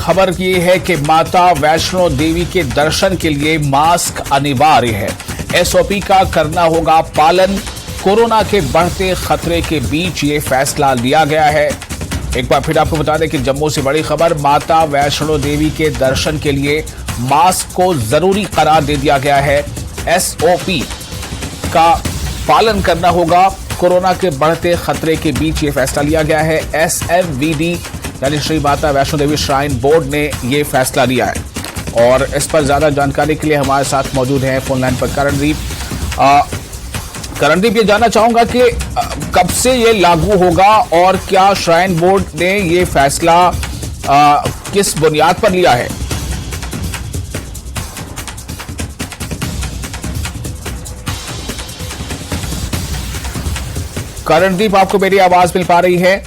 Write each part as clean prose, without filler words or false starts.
खबर ये है कि माता वैष्णो देवी के दर्शन के लिए मास्क अनिवार्य है। एसओपी का करना होगा पालन। कोरोना के बढ़ते खतरे के बीच ये फैसला लिया गया है। एक बार फिर आपको बता दें कि जम्मू से बड़ी खबर, माता वैष्णो देवी के दर्शन के लिए मास्क को जरूरी करार दे दिया गया है। एसओपी का पालन करना होगा। कोरोना के बढ़ते खतरे के बीच ये फैसला लिया गया है। एसएमवीडी यानी श्री माता वैष्णो देवी श्राइन बोर्ड ने ये फैसला लिया है। और इस पर ज्यादा जानकारी के लिए हमारे साथ मौजूद हैं फोन लाइन पर करणदीप। करणदीप, ये जानना चाहूंगा कि कब से ये लागू होगा और क्या श्राइन बोर्ड ने ये फैसला किस बुनियाद पर लिया है? करणदीप, आपको मेरी आवाज मिल पा रही है?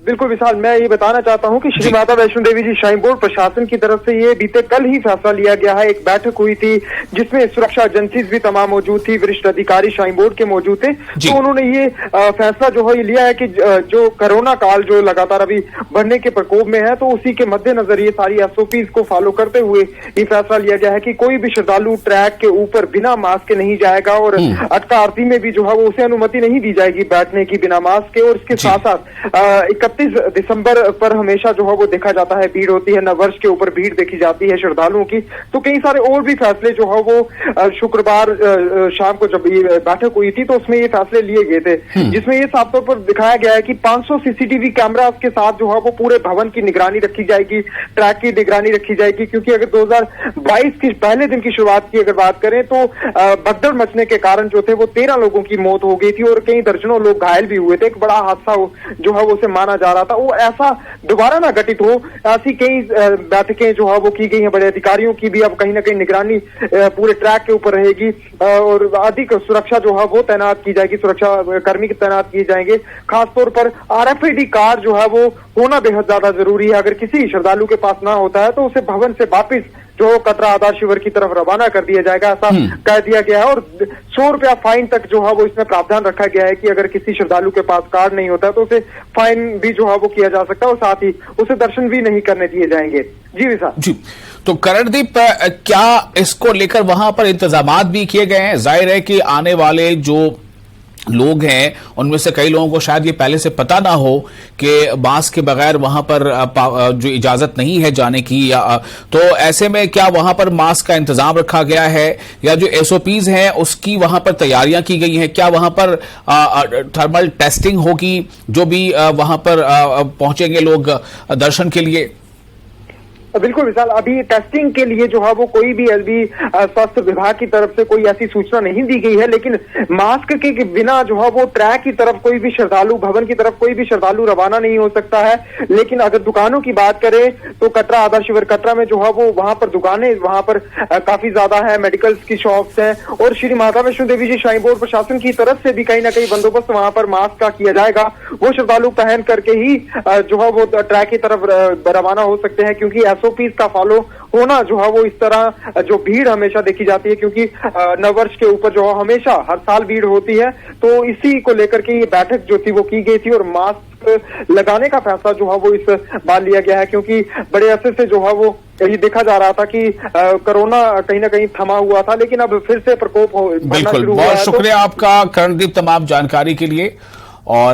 बिल्कुल विशाल, मैं ये बताना चाहता हूं कि श्री माता वैष्णो देवी जी श्राइन बोर्ड प्रशासन की तरफ से ये बीते कल ही फैसला लिया गया है। एक बैठक हुई थी जिसमें सुरक्षा एजेंसीज भी तमाम मौजूद थी, वरिष्ठ अधिकारी श्राइन बोर्ड के मौजूद थे। तो उन्होंने ये फैसला जो है लिया है कि जो कोरोना काल जो लगातार अभी बढ़ने के प्रकोप में है, तो उसी के मद्देनजर ये सारी एसओपीज को फॉलो करते हुए ये फैसला लिया गया है कि कोई भी श्रद्धालु ट्रैक के ऊपर बिना मास्क के नहीं जाएगा और अटका आरती में भी जो है वो उसे अनुमति नहीं दी जाएगी बैठने की बिना मास्क के। और इसके साथ साथ 31 दिसंबर पर हमेशा जो है वो देखा जाता है भीड़ होती है, नववर्ष के ऊपर भीड़ देखी जाती है श्रद्धालुओं की। तो कई सारे और भी फैसले जो है वो शुक्रवार शाम को जब ये बैठक हुई थी तो उसमें ये फैसले लिए गए थे, जिसमें ये साफ तौर पर दिखाया गया है कि 500 सीसीटीवी कैमरा के साथ जो है वो पूरे भवन की निगरानी रखी जाएगी, ट्रैक की निगरानी रखी जाएगी। क्योंकि अगर 2022 की पहले दिन की शुरुआत की अगर बात करें तो भगदड़ मचने के कारण जो थे वो 13 लोगों की मौत हो गई थी और कई दर्जनों लोग घायल भी हुए थे। एक बड़ा हादसा जो है वो उसे माना जा रहा था। वो ऐसा दोबारा ना घटित हो, ऐसी कई बैठकें जो है वो की गई हैं। बड़े अधिकारियों की भी अब कहीं ना कहीं निगरानी पूरे ट्रैक के ऊपर रहेगी और अधिक सुरक्षा जो है वो तैनात की जाएगी, सुरक्षा कर्मी तैनात किए जाएंगे। खासतौर पर आरएफआईडी कार्ड जो है वो होना बेहद ज्यादा जरूरी है। अगर किसी श्रद्धालु के पास ना होता है तो उसे भवन से वापिस जो कटरा आधार शिविर की तरफ रवाना कर दिया जाएगा, ऐसा कह दिया गया है। और 100 रुपया फाइन तक जो है वो इसमें प्रावधान रखा गया है कि अगर किसी श्रद्धालु के पास कार्ड नहीं होता है तो उसे फाइन भी जो है वो किया जा सकता है और साथ ही उसे दर्शन भी नहीं करने दिए जाएंगे। जी विशाल जी। तो करणदीप, क्या इसको लेकर वहां पर इंतजामात भी किए गए हैं? जाहिर है कि आने वाले जो लोग हैं उनमें से कई लोगों को शायद ये पहले से पता ना हो कि मास्क के बगैर वहां पर जो इजाजत नहीं है जाने की, तो ऐसे में क्या वहां पर मास्क का इंतजाम रखा गया है या जो एसओपीज हैं उसकी वहां पर तैयारियां की गई हैं? क्या वहां पर थर्मल टेस्टिंग होगी जो भी वहां पर पहुंचेंगे लोग दर्शन के लिए? बिल्कुल विशाल, अभी टेस्टिंग के लिए जो है वो कोई भी अभी स्वास्थ्य विभाग की तरफ से कोई ऐसी सूचना नहीं दी गई है। लेकिन मास्क के बिना जो है वो ट्रैक की तरफ कोई भी श्रद्धालु, भवन की तरफ कोई भी श्रद्धालु रवाना नहीं हो सकता है। लेकिन अगर दुकानों की बात करें तो कटरा आधार शिविर कटरा में जो है वो वहां पर दुकानें वहां पर काफी ज्यादा है, मेडिकल्स की शॉप्स हैं और श्री माता वैष्णो देवी जी श्राइन बोर्ड प्रशासन की तरफ से भी कहीं ना कहीं बंदोबस्त वहां पर मास्क का किया जाएगा। वो श्रद्धालु पहन करके ही जो है वो ट्रैक की तरफ रवाना हो सकते हैं। क्योंकि एसओपीज का फॉलो होना जो है वो इस तरह जो भीड़ हमेशा देखी जाती है, क्योंकि नववर्ष के ऊपर जो है हमेशा हर साल भीड़ होती है, तो इसी को लेकर के ये बैठक जो थी वो की गई थी और मास्क लगाने का फैसला जो है वो इस बार लिया गया है। क्योंकि बड़े अरसे से जो है वो ये देखा जा रहा था कि कोरोना कहीं ना कहीं थमा हुआ था, लेकिन अब फिर से प्रकोप बढ़ना शुरू हुआ है। बहुत शुक्रिया आपका करणदीप तमाम जानकारी के लिए। और